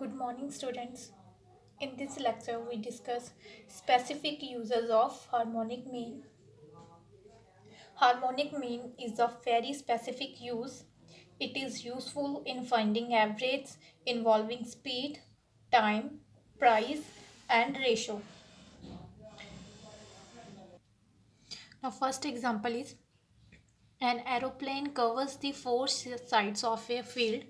Good morning, students. In this lecture, we discuss specific uses of harmonic mean. Harmonic mean is a very specific use. It is useful in finding average involving speed, time, price, and ratio. Now, first example is an aeroplane covers the four sides of a field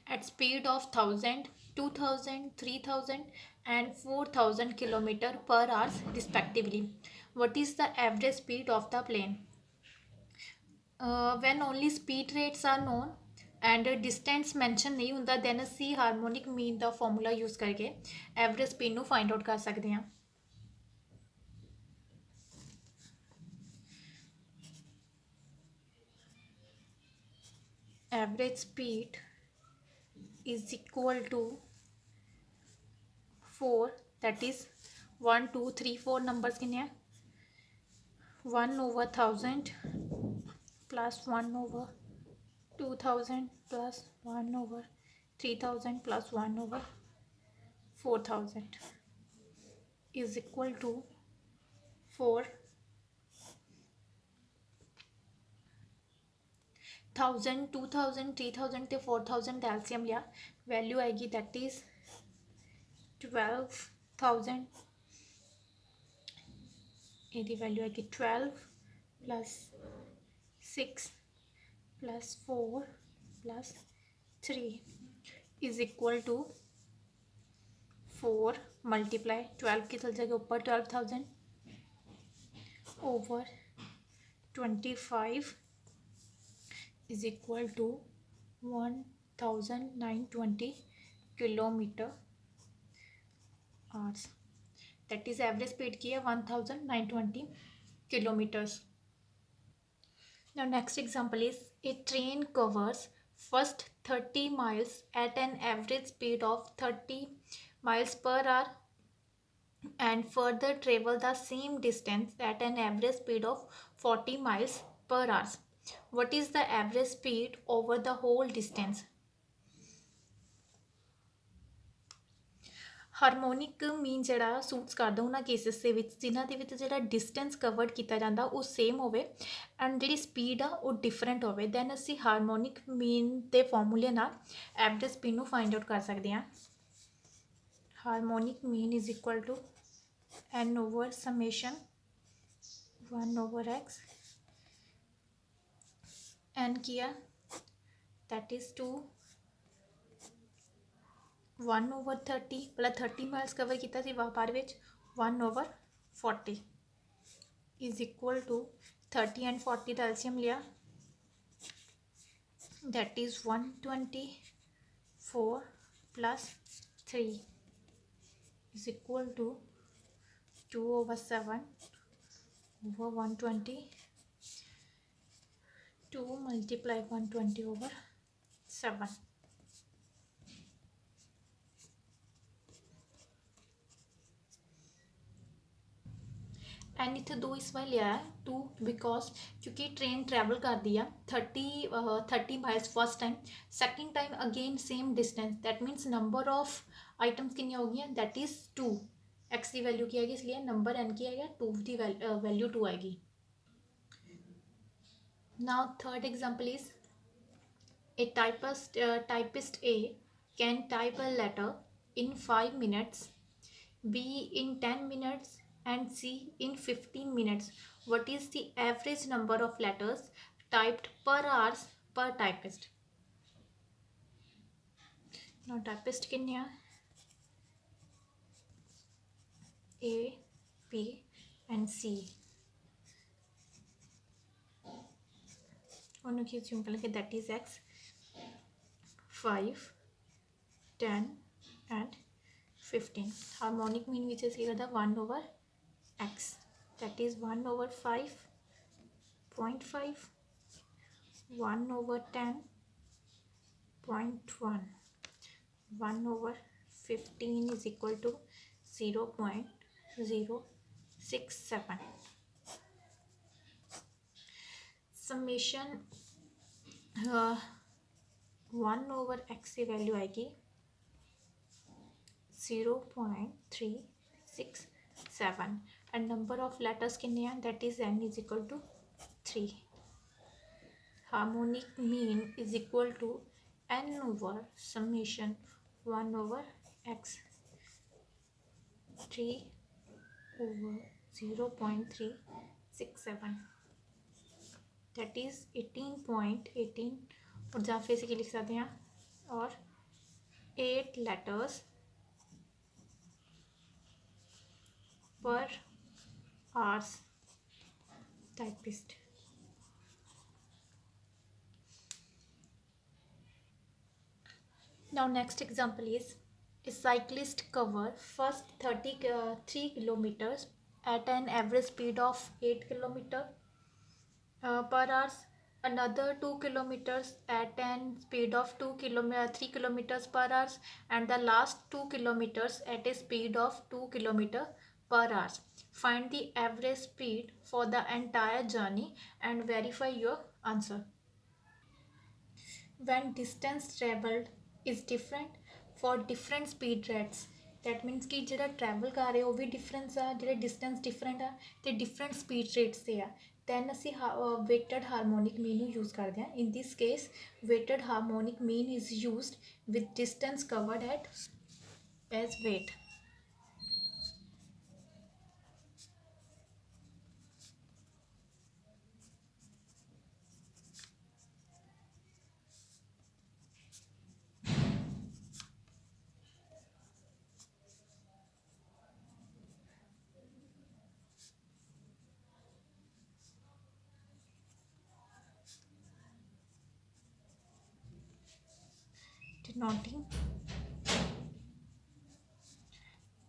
at speed of 1000, 2000, 3000, and 4000 km per hour respectively. What is the average speed of the plane? When only speed rates are known and distance mention नहीं ਹੁੰਦਾ then ਅਸੀਂ harmonic ਮੀਨ ਦਾ formula use ਕਰਕੇ average speed ਨੂੰ find out ਕਰ ਸਕਦੇ ਹਾਂ. Average speed is equal to 4, that is 1 2 3 4 numbers कितने हैं 1 over 1000 plus 1 over 2000 plus 1 over 3000 plus 1 over 4000 is equal to 4 1000 2000 3000 ਤੇ 4000 ਦਾ ਐਲਸੀਐਮ ਲਿਆ ਵੈਲਿਊ ਆਏਗੀ that is 12000 ਇਹਦੀ ਵੈਲਿਊ ਆਏਗੀ 12 plus 6 plus 4 plus 3 is equal to 4 multiply 12 की चल जाएगी ऊपर 12000 over 25 is equal to 1920 kilometer hours. That is average speed की है 1920 kilometers. Now next example is a train covers first 30 miles at an average speed of 30 miles per hour and further travel the same distance at an average speed of 40 miles per hour. What is the average speed over the whole distance? Harmonic ਮੀਨ ਜਿਹੜਾ suits ਕਰਦਾ ਉਹਨਾਂ cases ਦੇ ਵਿੱਚ ਜਿਨ੍ਹਾਂ ਦੇ ਵਿੱਚ ਜਿਹੜਾ distance covered ਕੀਤਾ ਜਾਂਦਾ ਉਹ ਸੇਮ ਹੋਵੇ ਐਂਡ ਜਿਹੜੀ ਸਪੀਡ ਆ ਉਹ ਡਿਫਰੈਂਟ ਹੋਵੇ ਦੈਨ ਅਸੀਂ ਹਾਰਮੋਨਿਕ ਮੀਨ ਦੇ ਫਾਰਮੂਲੇ ਨਾਲ ਐਵਰੇਜ ਸਪੀਡ ਨੂੰ ਫਾਈਂਡ ਆਊਟ ਕਰ ਸਕਦੇ ਹਾਂ. Harmonic mean is equal to n over summation 1 over x n किया that is 2 1 over 30 मतलब 30 माइल्स कवर किया सी व्यापार विच 1 over 40 is equal to 30 and 40 का एलसीएम लिया that is 124 plus 3 is equal to 2 over 7 over 120 2 multiply 120 over 7 and इतने दो इस बार लिया है 2 बिकॉज क्योंकि ट्रेन ट्रैवल कर दिया 30 miles first time second time again same distance that means number of items कितनी हो गई दैट इज़ 2 एक्स की वैल्यू की आएगी इसलिए नंबर एन की आएगा 2 की वैल्यू 2 आएगी. Now third example is a typist A can type a letter in 5 minutes, B in 10 minutes and C in 15 minutes. What is the average number of letters typed per hours per typist? Now typist कितने हैं A, B and C. उन्होंने की assume कर that is X 5 10 and 15. Harmonic mean which is equal to 1 over x that is 1 over 5.5 1 over 10.1 1 over 15 is equal to 0.067. Summation 1 over x की value आएगी 0.367 and number of letters कितने हैं, that is n is equal to 3. Harmonic mean is equal to n over summation 1 over x. 3 over 0.367 that is 18.18 और जहाँ फिर से लिख सकते हैं और 8 letters per hours typist. Now next example is a cyclist cover first 3 kilometers at an average speed of 8 kilometer per hour, another 2 kilometers at an speed of 3 kilometers per hour, and the last 2 kilometers at a speed of 2 kilometer per hour. Find the average speed for the entire journey and verify your answer. When distance traveled is different for different speed rates, that means कि ਜਿਹੜਾ travel कर रहे हो भी difference आ, ਜਿਹੜਾ distance different आ ਤੇ different speed rates ਤੇ ਆ, then ਅਸੀਂ weighted harmonic mean ਨੂੰ यूज़ करते हैं. In this case weighted harmonic mean is used with distance covered at as weight. Denoting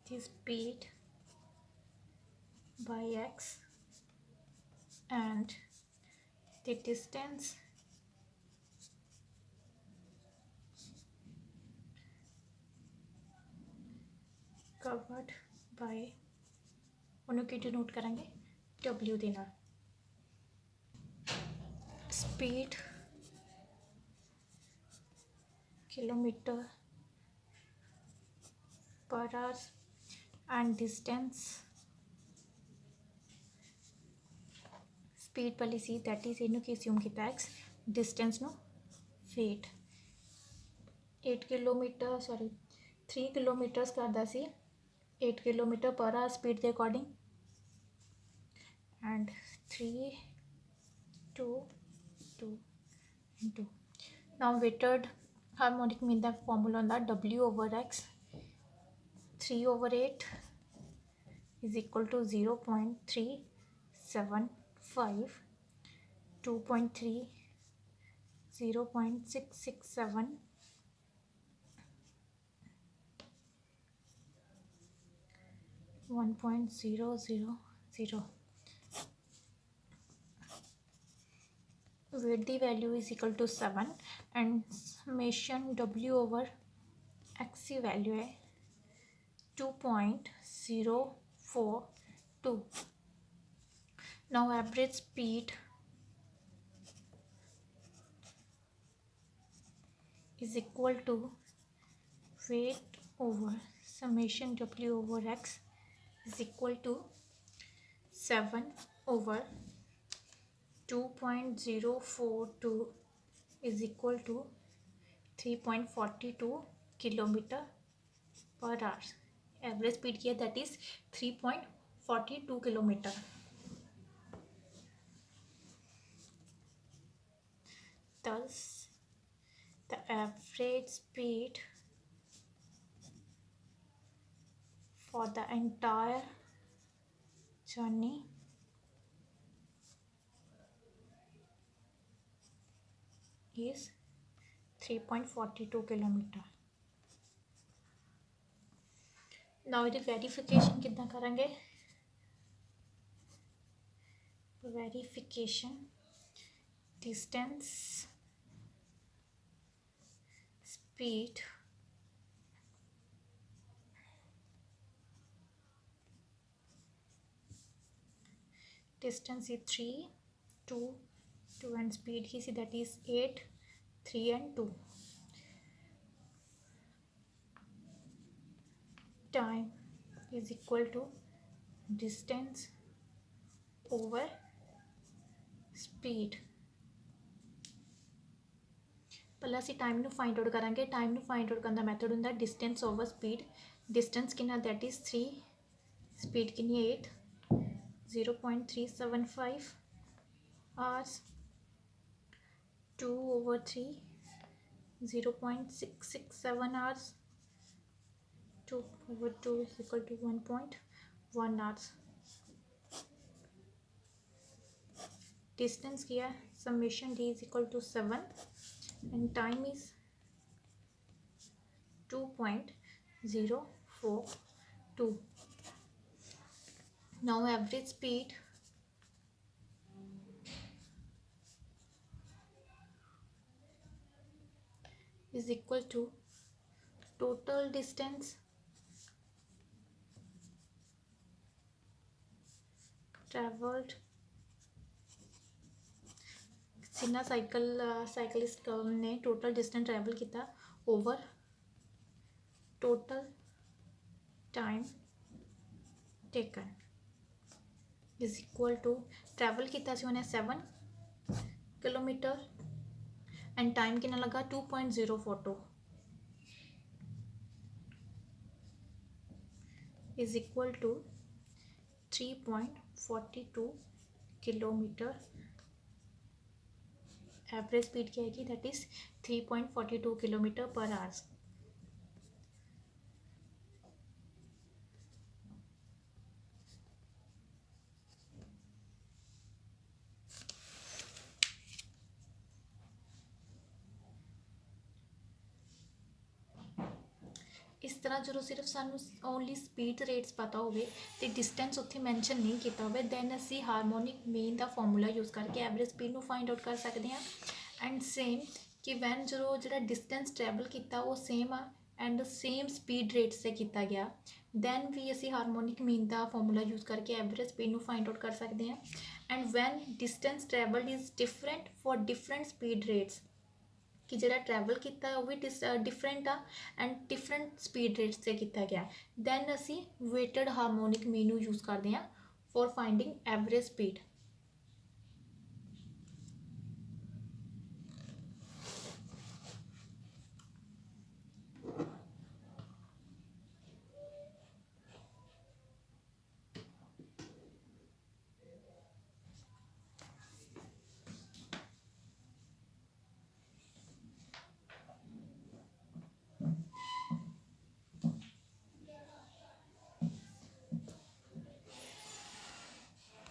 the speed by x and the distance covered by ਉਹਨੂੰ ਕੀ denote ਕਰਾਂਗੇ W ਦੇ ਨਾਲ. Speed kilometer per hour and distance speed वाली सी that is ਇਹਨੂੰ ਕੀ assume ਕੀਤਾ x, distance ਨੂੰ weight. 8 kilometre 3 kilometres करदा सी 8 kilometre per hour speed के according and 3 2 2 2. Now weighted harmonic mean the formula on that W over x 3 over 8 is equal to 0.375 2.3 0.667 1.000. Weight the value is equal to 7 and summation W over x की value है 2.042. Now average speed is equal to weight over summation W over x is equal to 7 over 2.042 is equal to 3.42 kilometer per hour. Average speed here that is 3.42 kilometer. Thus the average speed for the entire journey is 3.42 kilometer. Now the verification कितना करेंगे, verification distance speed distance is 3 2 2 and speed he C that is 8 3 and 2. time is equal to distance over speed। ਪਹਿਲਾਂ ਅਸੀਂ time ਨੂੰ ਫਾइंड out ਕਰਾਂਗੇ। Time ਨੂੰ ਫਾइंड out ਕਰਨ ਦਾ method ਹੁੰਦਾ distance over speed. Distance कितना दैट इज़ 3, स्पीड कितनी है 8, 0.375 hours, 2 over 3, 0.667 hours, 2 over 2 is equal to 1.1 hours। Distance किया summation d is equal to 7 and time is 2.042। now average speed is equal to total distance traveled जिन्ना cyclist ने total distance travel किया over total time taken is equal to travel किया उन्हें 7 kilometre and time कितना लगा 2.042 is equal to 3.42 kilometre. Average speed क्या आएगी that is 3.42 kilometre per hours. इस तरह जो सिर्फ सानू ओनली स्पीड रेट्स पता होवे ते डिस्टेंस उत्थे मैंशन नहीं किया होवे दैन असी हारमोनिक मीन का फॉर्मूला यूज़ करके एवरेज स्पीड नू फाइंड आउट कर सकते हैं। एंड सेम कि वैन जो डिस्टेंस ट्रैवल किया वो same uh and same speed rate से किया गया दैन भी असी हारमोनिक मीन का फॉर्मूला यूज़ करके एवरेज स्पीड नू फाइंड आउट कर सकते हैं। And when distance travelled is different for different speed rates कि जो ट्रैवल किया वो भी different uh and different speed rate से किया गया दैन असी वेटेड हारमोनिक मीन यूज़ करते हैं फॉर फाइंडिंग एवरेज स्पीड।